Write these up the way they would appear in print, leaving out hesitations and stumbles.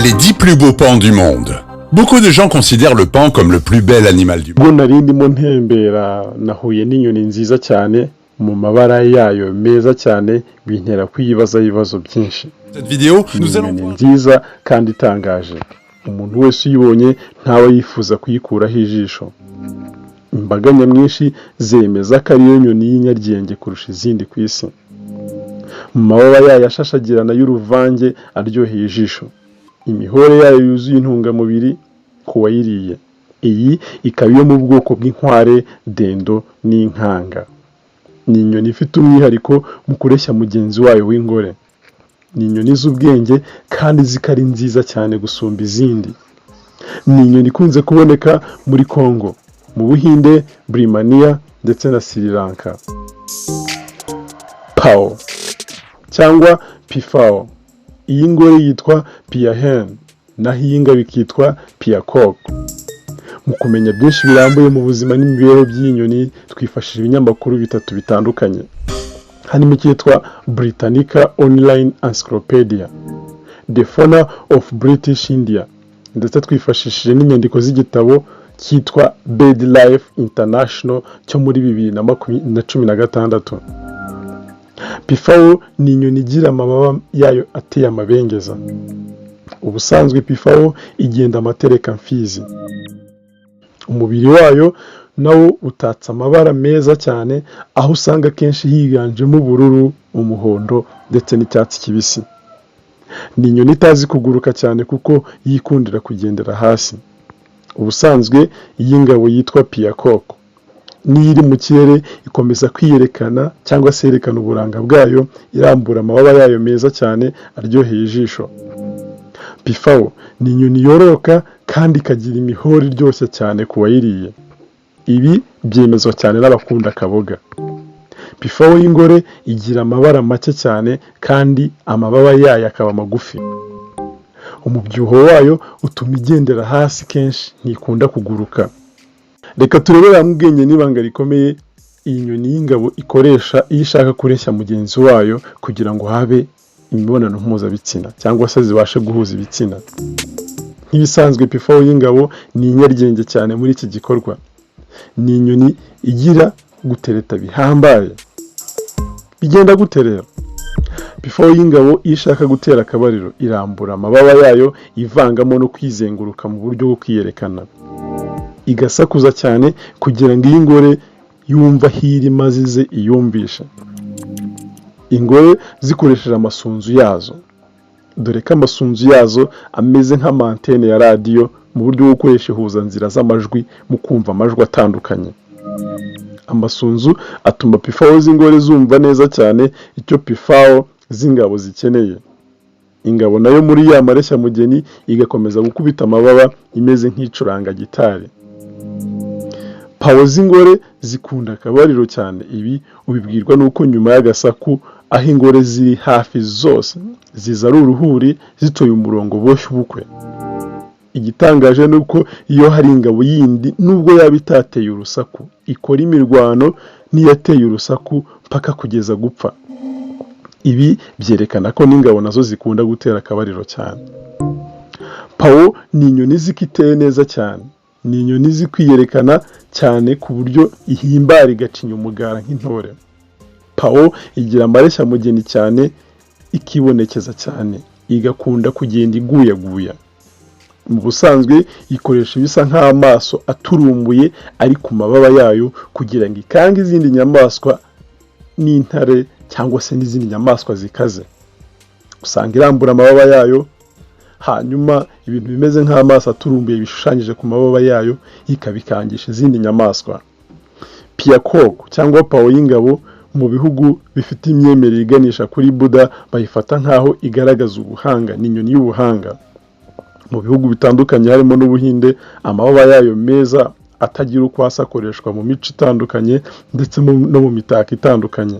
Les 10 plus beaux paons du monde. Beaucoup de gens considèrent le paon comme le plus bel animal du monde. Ndimo ntembera nahuye n'inyoni nziza cyane mu mabara yayo meza cyane bintera kwibaza ibibazo byinshi. Cette vidéo, nous allons voir nziza kandi itangaje. Umuntu wese uyibonye ntawe yifuza kuyikuraho ijisho. Imbaga nyamwinshi zemeza ko ariyo nyoni y'inyaryenge kurusha izindi ku isi. Mu mababa yayo ashashagirana y'uruvange aryoheye ijisho. Imihore yayo yuzuye intungamubiri ku wayiriye. Iyi ikaba iyo mu bwoko bw'inkware, dendo n'inkanga. Ni inyoni ifite umwihariko mu kureshya mugenzi wayo w'ingore. Ni inyoni z'ubwenge kandi zikari nziza cyane gusumba izindi. Ni inyoni ikunze kuboneka muri Congo, mu Buhinde, Burmanie ndetse na Sri Lanka. PAON cyangwa PEAFOWL. Iyi ngore yitwa PAON naho iyi ngabo ikitwa PEAFOWL. Mu kumenya byinshi birambuye mu buzima n'imibereho by'inyoni twifashishije ibinyamakuru bitatu bitandukanye. Harimo icyitwa Britannica Online Encyclopedia, The Fauna of British India, ndetse twifashishije n'inyandiko z'igitabo cyitwa BirdLife International cyo muri 2016. PEAFOWL ni inyoni igira amababa yayo ateye amabengeza. Ubusanzwe PEAFOWL igenda amatereka mfizi. Umubiri wayo nawo utatse amabara meza cyane, aho usanga kenshi higanjemo ubururu, umuhondo ndetse n'icyatsi kibisi. Ni inyoni itazi kuguruka cyane kuko yikundira kugendera hasi. Ubusanzwe iyi ngabo yitwa PEAFOWL niyo iri mu kirere ikomeza kwiyerekana cyangwa se yerekana uburanga bwayo, irambura amababa yayo meza cyane aryoheye ijisho. PEAFOWL ni inyoni yororoka kandi ikagira imihore iryoshye cyane ku wayiriye. Ibi byemezwa cyane n'abakunda akaboga. PEAFOWL y'ingore igira amabara make cyane kandi amababa yayo akaba magufi. Umubyibuho wayo utuma igendera hasi kenshi, ntikunda kuguruka. Reka turebere hamwe ubwenge n'ibanga rikomeye iyi nyoni y'ingabo ikoresha iyo ishaka kureshya mugenzi wayo kugira ngo habe imibonano mpuzabitsina cyangwa se zibashe guhuza ibitsina. Nk'ibisanzwe PEAFOWL y'ingabo ni inyaryenge cyane muri iki gikorwa. Ni inyoni igira gutereta bihambaye. Bigenda guterera. PEAFOWL y'ingabo iyo ishaka gutera akabariro irambura amababa yayo ivangamo no kwizenguruka mu buryo bwo kwiyerekana. Igasakuza cyane kugira ngo iyi ngore yumva hiri mazize iyumvisha. Ingore zikoresheje amasunzu yazo. Dore ko amasunzu yazo ameze nk'amantene ya radio mu buryo bwo gukoresha ihuzanzira z'amajwi mu kumva amajwi atandukanye. Amasunzu atuma PEAFOWL z'ingore zumva neza cyane icyo PEAFOWL z'ingabo zikeneye. Ingabo nayo muri ya mareshya mugeni igakomeza gukubita amababa imeze nk'icuranga gitari. PAON z'ingore zikunda akabariro cyane. Ibi ubibwirwa nuko nyuma y'agasaku aho ingore ziri hafi zose ziza ari uruhuri zitoye umurongo boshye ubukwe. Igitangaje nuko iyo hari ingabo yindi nubwo yaba itateye urusaku ikora imirwano n'iyateye urusaku mpaka kugeza gupfa. Ibi byerekana ko n'ingabo nazo zikunda gutera akabariro cyane. PAON ni inyoni zikiteye neza cyane. Ni inyoni zikwiyerekana cyane ku buryo ihimbara igacinya umugara nk'intore. PAON igira amareshya mugeni cyane, ikibonekeza cyane, igakunda kugenda iguyaguya. Mu busanzwe ikoresha ibisa nk'amaso aturumbuye ari ku mababa yayo kugira ngo ikange izindi nyamaswa n'intare cyangwa se n'izindi nyamaswa zikaze. Usanga irambura amababa yayo, hanyuma ibintu bimeze nk'amaso aturumbuye bishushanyije ku mababa yayo ikabikangisha izindi nyamaswa. PEAFOWL cyangwa PAON y'ingabo mu bihugu bifite imyemerere iganisha kuri Buddha bayifata nk'aho igaragaza ubuhanga. Ni inyoni y'ubuhanga. Mu bihugu bitandukanye harimo n'Ubuhinde, amababa yayo meza atagira uko asa akoreshwa mu mico itandukanye ndetse no mu mitako itandukanye.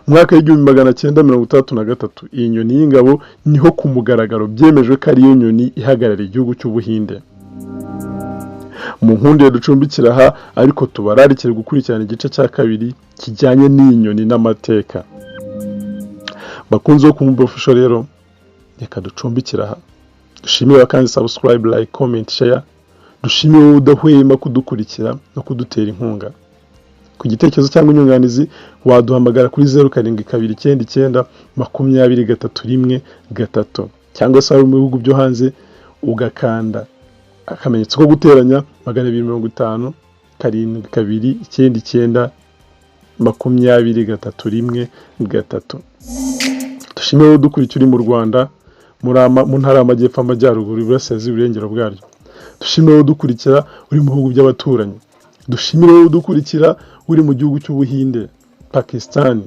Mu mwaka w'1963 iyi nyoni y'ingabo niho ku mugaragaro byemejwe ko ariyo nyoni ihagarariye igihugu cy'Ubuhinde. Mu nkundire ducumbikira aha ariko tubararikire gukurikirana igice cya kabiri kijyanye n'iyi nyoni n'amateka. Bakunze kumva official rero reka ducumbikira aha. dushimire kandi subscribe, like, comment, share. Dushimire udahwema kudukurikira no kudutera inkunga. Ku gitekerezo cyangwa inyunganizi waduhamagara kuri 07292031 cyangwa se mu bihugu byo hanze ugakanda akamenyetso ko guteranya 250 7292031. Dushimire udukurikira mu Rwanda, mu ntara y'Amajyepfo, Amajyaruguru, Iburasirazuba, Irengero bwaryo. Dushimire udukurikira uri mu bihugu by'abaturanyi. Dushimire udukurikira uri mu gihugu cy'Ubuhinde, Pakistan.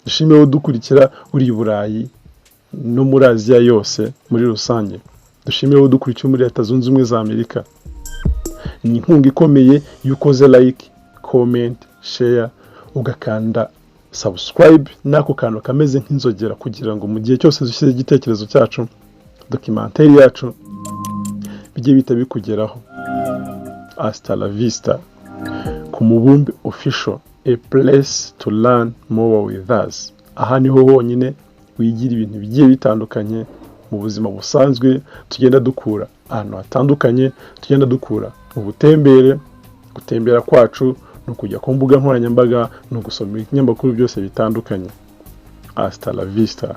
Dushimire udukurikira uri i Burayi no muri Aziya yose muri rusange. Dushimire udukurikira muri Leta Zunze Ubumwe za Amerika. Ni inkunga ikomeye yukoze like, comment, share, ugakanda subscribe n'ako kantu kameze nk'inzogera kugira ngo mu gihe cyose dushyize igitekerezo cyacu, documentary yacu bijye bita bikugeraho. Hasta la vista. Ku Mubumbe Official, a place to learn more with us. Aha niho honyine wigira ibintu bigiye bitandukanye mu buzima busanzwe tugenda dukura ahantu hatandukanye, tugenda dukura mu butembere, gutembera kwacu no kujya ku mbuga nkoranyambaga no gusoma ibinyamakuru byose bitandukanye. Hasta la vista.